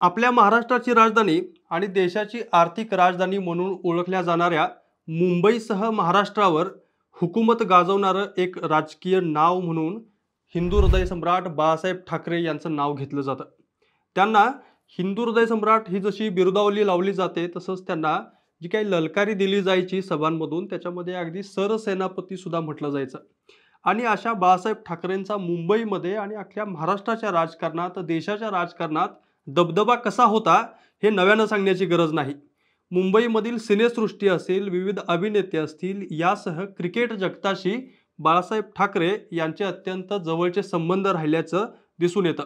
आपल्या महाराष्ट्राची राजधानी आणि देशाची आर्थिक राजधानी म्हणून ओळखल्या जाणाऱ्या मुंबईसह महाराष्ट्रावर हुकूमत गाजवणारं एक राजकीय नाव म्हणून हिंदू हृदय सम्राट बाळासाहेब ठाकरे यांचं नाव घेतलं जातं. त्यांना हिंदू हृदय सम्राट ही जशी बिरुदावली लावली जाते, तसंच त्यांना जी काही ललकारी दिली जायची सभांमधून, त्याच्यामध्ये अगदी सरसेनापती सुद्धा म्हटलं जायचं. आणि अशा बाळासाहेब ठाकरेंचा मुंबईमध्ये आणि अख्ख्या महाराष्ट्राच्या राजकारणात, देशाच्या राजकारणात दबदबा कसा होता हे नव्यानं सांगण्याची गरज नाही. मुंबईमधील सिनेसृष्टी असेल, विविध अभिनेते असतील, यासह क्रिकेट जगताशी बाळासाहेब ठाकरे यांचे अत्यंत जवळचे संबंध राहिल्याचं दिसून येतं.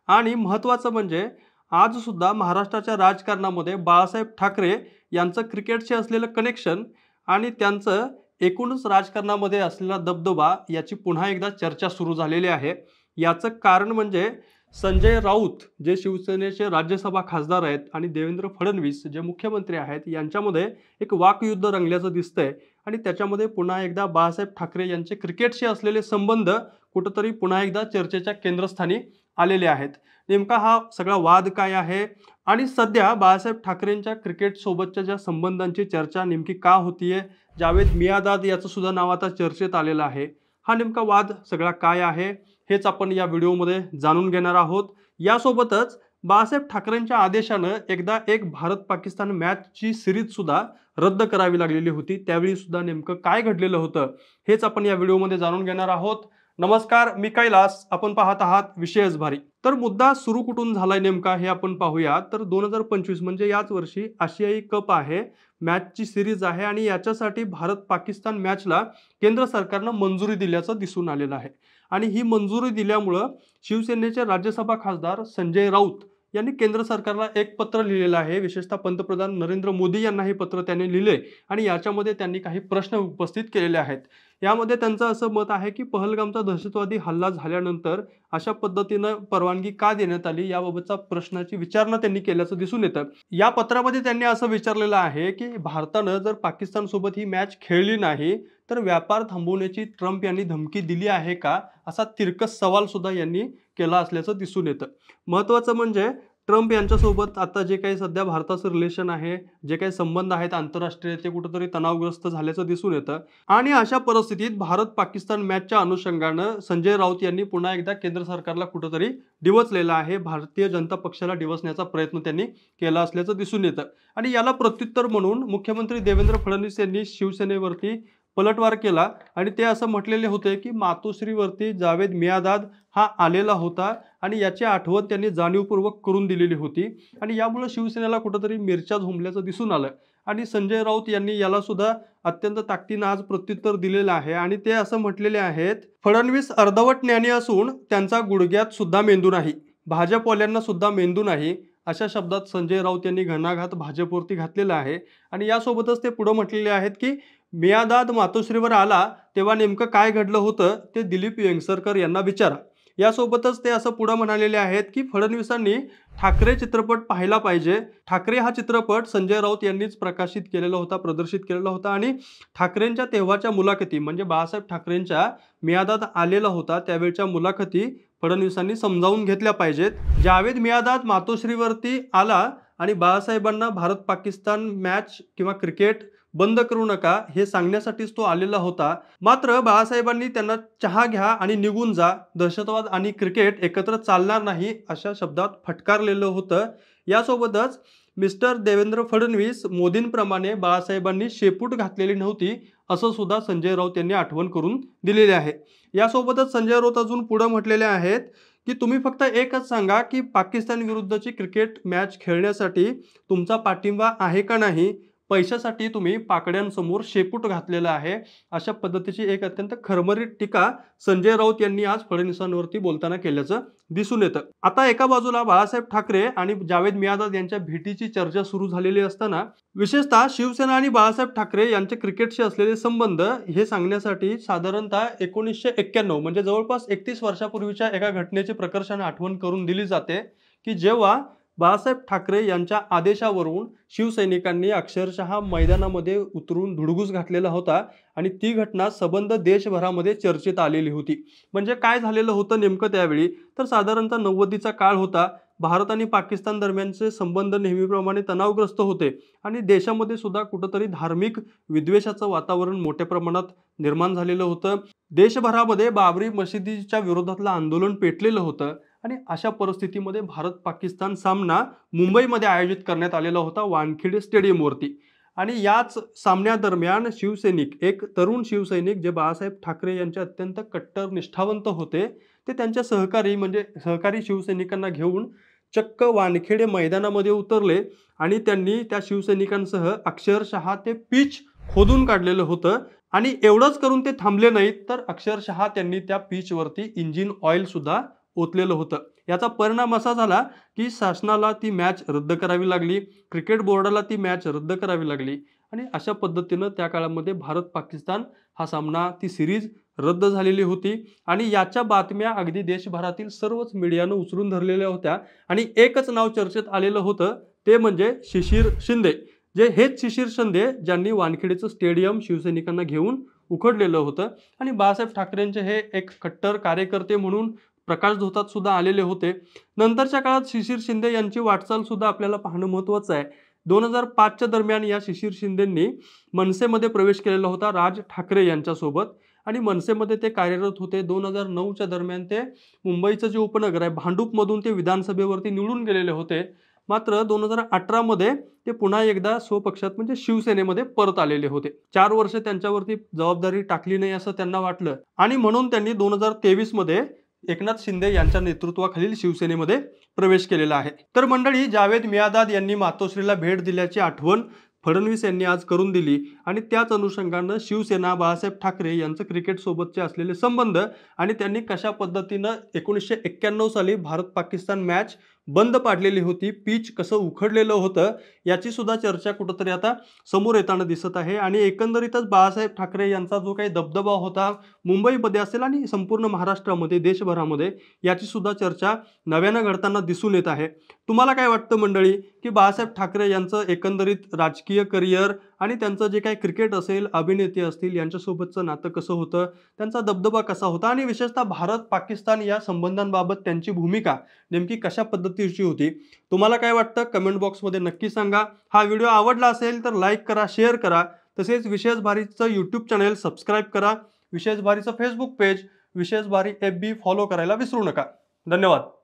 आणि महत्त्वाचं म्हणजे आजसुद्धा महाराष्ट्राच्या राजकारणामध्ये बाळासाहेब ठाकरे यांचं क्रिकेटशी असलेलं कनेक्शन आणि त्यांचं एकूणच राजकारणामध्ये असलेला दबदबा याची पुन्हा एकदा चर्चा सुरू झालेली आहे. याचं कारण म्हणजे संजय राऊत जे शिवसेनेचे राज्यसभा खासदार आहेत आणि देवेंद्र फडणवीस जे मुख्यमंत्री आहेत, यांच्यामध्ये एक वाकयुद्ध रंगल्याचं दिसतंय. आणि त्याच्यामध्ये पुन्हा एकदा बाळासाहेब ठाकरे यांचे क्रिकेटशी असलेले संबंध कुठंतरी पुन्हा एकदा चर्चेच्या केंद्रस्थानी आलेले आहेत. नेमका हा सगळा वाद काय आहे आणि सध्या बाळासाहेब ठाकरेंच्या क्रिकेटसोबतच्या ज्या संबंधांची चर्चा नेमकी का होतीये, जावेद मियाँदाद याचं सुद्धा नाव आता चर्चेत आलेलं आहे. हा नेमका वाद सगळा काय आहे हेच आपण या व्हिडिओमध्ये जाणून घेणार आहोत. यासोबतच बाळासाहेब ठाकरेंच्या आदेशानं एकदा एक भारत पाकिस्तान मॅचची सिरीज सुद्धा रद्द करावी लागलेली होती. त्यावेळी सुद्धा नेमकं काय घडलेलं होतं हेच आपण या व्हिडिओमध्ये जाणून घेणार आहोत. नमस्कार, मी कैलास, आपण पाहत आहात विशेष भारी. तर मुद्दा सुरू कुठून झालाय नेमका हे आपण पाहूया. तर 2025 म्हणजे याच वर्षी आशियाई कप आहे, मॅचची सिरीज आहे आणि याच्यासाठी भारत पाकिस्तान मॅचला केंद्र सरकारनं मंजुरी दिल्याचं दिसून आलेलं आहे. आणि ही मंजुरी दिल्यामुळं शिवसेनेचे राज्यसभा खासदार संजय राऊत यांनी केंद्र सरकारला एक पत्र लिहिलेलं आहे. विशेषतः पंतप्रधान नरेंद्र मोदी यांना हे पत्र त्यांनी लिहिले आणि याच्यामध्ये त्यांनी काही प्रश्न उपस्थित केलेले आहेत. यामध्ये त्यांचं असं मत आहे की पहलगामचा दहशतवादी हल्ला झाल्यानंतर अशा पद्धतीनं परवानगी का देण्यात आली याबाबतचा प्रश्नाची विचारणा त्यांनी केल्याचं दिसून येतं. या पत्रामध्ये त्यांनी असं विचारलेलं आहे की भारतानं जर पाकिस्तानसोबत ही मॅच खेळली नाही तर व्यापार थांबवण्याची ट्रम्प यांनी धमकी दिली आहे का, असा तिरकस सवाल सुद्धा यांनी केला असल्याचं दिसून येतं. महत्त्वाचं म्हणजे ट्रम्प यांच्यासोबत आता जे काही सध्या भारताचं रिलेशन आहे, जे काही संबंध आहेत आंतरराष्ट्रीय, ते कुठंतरी तणावग्रस्त झाल्याचं दिसून येतं. आणि अशा परिस्थितीत भारत पाकिस्तान मॅचच्या अनुषंगानं संजय राऊत यांनी पुन्हा एकदा केंद्र सरकारला कुठंतरी डिवचलेलं आहे. भारतीय जनता पक्षाला डिवचण्याचा प्रयत्न त्यांनी केला असल्याचं दिसून येतं. आणि याला प्रत्युत्तर म्हणून मुख्यमंत्री देवेंद्र फडणवीस यांनी शिवसेनेवरती पलटवार केला आणि ते असं म्हटलेले होते की मातोश्रीवरती जावेद मियाँदाद हा आलेला होता आणि याची आठवण त्यांनी जाणीवपूर्वक करून दिलेली होती. आणि यामुळे शिवसेनेला कुठंतरी मिरच्या झोंबल्याचं दिसून आलं. आणि संजय राऊत यांनी याला सुद्धा अत्यंत ताकदीनं आज प्रत्युत्तर दिलेलं आहे. आणि ते असं म्हटलेले आहेत, फडणवीस अर्धवट ज्ञानी असून त्यांचा गुडघ्यात सुद्धा मेंदू नाही, भाजपवाल्यांना सुद्धा मेंदू नाही, अशा शब्दात संजय राऊत यांनी घणाघात भाजपवरती घातलेला आहे. आणि यासोबतच ते पुढे म्हटलेले आहेत की मियाँदाद मातोश्रीवर आला तेव्हा नेमकं काय घडलं होतं ते दिलीप वेंगसरकर यांना विचारा. यासोबतच ते असं पुढे म्हणालेले आहेत की फडणवीसांनी ठाकरे चित्रपट पाहिला पाहिजे. ठाकरे हा चित्रपट संजय राऊत यांनीच प्रकाशित केलेला होता, प्रदर्शित केलेला होता. आणि ठाकरेंच्या तेव्हाच्या मुलाखती म्हणजे बाळासाहेब ठाकरेंच्या मियाँदाद आलेला होता त्यावेळच्या मुलाखती फडणवीसांनी समजावून घेतल्या पाहिजेत. जावेद मियाँदाद मातोश्रीवरती आला आणि बाळासाहेबांना भारत पाकिस्तान मॅच किंवा क्रिकेट बंद करू नका हे सांगण्यासाठीच तो आलेला होता. मात्र बाळासाहेबांनी त्यांना चहा घ्या आणि निघून जा, दहशतवाद आणि क्रिकेट एकत्र चालणार नाही, अशा शब्दात फटकारलेलं होतं. यासोबतच मिस्टर देवेंद्र फडणवीस मोदींप्रमाणे बाळासाहेबांनी शेपूट घातलेली नव्हती, असं सुद्धा संजय राऊत यांनी आठवण करून दिलेले आहे. यासोबतच संजय राऊत अजून पुढे म्हटलेले आहेत की तुम्ही फक्त एकच सांगा की पाकिस्तान विरुद्धची क्रिकेट मॅच खेळण्यासाठी तुमचा पाठिंबा आहे का नाही, पैशासाठी तुम्ही पाकड्यांसमोर शेपूट घातलेला आहे, अशा पद्धतीची एक अत्यंत खरमरीत टीका संजय राऊत यांनी आज फडणवीसांवरती बोलताना केल्याचं दिसून येतं. आता एका बाजूला बाळासाहेब ठाकरे आणि जावेद मियाँदाद यांच्या भेटीची चर्चा सुरू झालेली असताना विशेषतः शिवसेना आणि बाळासाहेब ठाकरे यांचे क्रिकेटशी असलेले संबंध हे सांगण्यासाठी साधारणतः 1991 म्हणजे जवळपास 31 वर्षापूर्वीच्या एका घटनेची प्रकर्षाने आठवण करून दिली जाते की जेव्हा बाळासाहेब ठाकरे यांच्या आदेशावरून शिवसैनिकांनी अक्षरशः मैदानामध्ये उतरून धुडगूस घातलेला होता आणि ती घटना सबंध देशभरामध्ये चर्चेत आलेली होती. म्हणजे काय झालेलं होतं नेमकं त्यावेळी, तर साधारणतः 90चा काळ होता. भारत आणि पाकिस्तान दरम्यानचे संबंध नेहमीप्रमाणे तणावग्रस्त होते आणि देशामध्ये सुद्धा कुठंतरी धार्मिक विद्वेषाचं वातावरण मोठ्या प्रमाणात निर्माण झालेलं होतं. देशभरामध्ये बाबरी मशिदीच्या विरोधातलं आंदोलन पेटलेलं होतं आणि अशा परिस्थितीमध्ये भारत पाकिस्तान सामना मुंबईमध्ये आयोजित करण्यात आलेला होता वानखेडे स्टेडियमवरती. आणि याच सामन्यादरम्यान शिवसैनिक, एक तरुण शिवसैनिक जे बाळासाहेब ठाकरे यांचे अत्यंत कट्टर निष्ठावंत होते, ते त्यांच्या सहकारी शिवसैनिकांना घेऊन चक्क वानखेडे मैदानामध्ये उतरले आणि त्यांनी त्या शिवसैनिकांसह अक्षरशः ते पिच खोदून काढलेलं होतं. आणि एवढंच करून ते थांबले नाहीत, तर अक्षरशः त्यांनी त्या पिचवरती इंजिन ऑइल सुद्धा ओतलेलं होतं. याचा परिणाम असा झाला की शासनाला ती मॅच रद्द करावी लागली, क्रिकेट बोर्डाला ती मॅच रद्द करावी लागली आणि अशा पद्धतीनं त्या काळामध्ये भारत पाकिस्तान हा सामना, ती सिरीज रद्द झालेली होती. आणि याच्या बातम्या अगदी देशभरातील सर्वच मीडियानं उचलून धरलेल्या होत्या आणि एकच नाव चर्चेत आलेलं होतं, ते म्हणजे शिशिर शिंदे. हेच शिशिर शिंदे ज्यांनी वानखेडेचं स्टेडियम शिवसैनिकांना घेऊन उखडलेलं होतं. आणि बाळासाहेब ठाकरेंचे हे एक कट्टर कार्यकर्ते म्हणून प्रकाशझोतात सुद्धा आलेले होते. नंतरच्या काळात शिशिर शिंदे यांची वाटचाल सुद्धा आपल्याला पाहणं महत्त्वाचं आहे. 2005च्या दरम्यान या शिशिर शिंदेंनी मनसेमध्ये प्रवेश केलेला होता राज ठाकरे यांच्यासोबत आणि मनसेमध्ये ते कार्यरत होते. 2009च्या दरम्यान ते मुंबईचं जे उपनगर आहे भांडूपमधून ते विधानसभेवरती निवडून गेलेले होते. मात्र 2018मध्ये ते पुन्हा एकदा स्वपक्षात म्हणजे शिवसेनेमध्ये परत आलेले होते. 4 वर्ष त्यांच्यावरती जबाबदारी टाकली नाही असं त्यांना वाटलं आणि म्हणून त्यांनी 2023मध्ये एकनाथ शिंदे यांच्या नेतृत्वाखालील शिवसेनेमध्ये प्रवेश केलेला आहे. तर मंडळी, जावेद मियादाद यांनी मातोश्रीला भेट दिल्याची आठवण फडणवीस यांनी आज करून दिली आणि त्याच अनुषंगानं शिवसेना, बाळासाहेब ठाकरे यांचं क्रिकेट सोबतचे असलेले संबंध आणि त्यांनी कशा पद्धतीनं 1991 साली भारत पाकिस्तान मॅच बंद पाडलेली होती, पिच कसं उखडलेलं होतं, याची सुद्धा चर्चा कुठंतरी आता समोर येताना दिसत आहे. आणि एकंदरीतच बाळासाहेब ठाकरे यांचा जो काही दबदबा होता मुंबईमध्ये असेल आणि संपूर्ण महाराष्ट्रामध्ये, देशभरामध्ये, याची सुद्धा चर्चा नव्यानं घडताना दिसून येत आहे. तुम्हाला काय वाटतं मंडळी, की बाळासाहेब ठाकरे यांचं एकंदरीत राजकीय करिअर आणि त्यांचं जे काही क्रिकेट असेल, अभिनेते असतील, यांच्यासोबतचं नातं कसं होतं, त्यांचा दबदबा कसा होता आणि विशेषतः भारत पाकिस्तान या संबंधांबाबत त्यांची भूमिका नेमकी कशा पद्धतीची होती? तुम्हाला काय वाटतं कमेंट बॉक्समध्ये नक्की सांगा. हा व्हिडिओ आवडला असेल तर लाईक करा, शेअर करा. तसेच विशेष भारीचं यूट्यूब चॅनेल सबस्क्राईब करा. विशेष भारीचं फेसबुक पेज, विशेष भारी FB फॉलो करायला विसरू नका. धन्यवाद.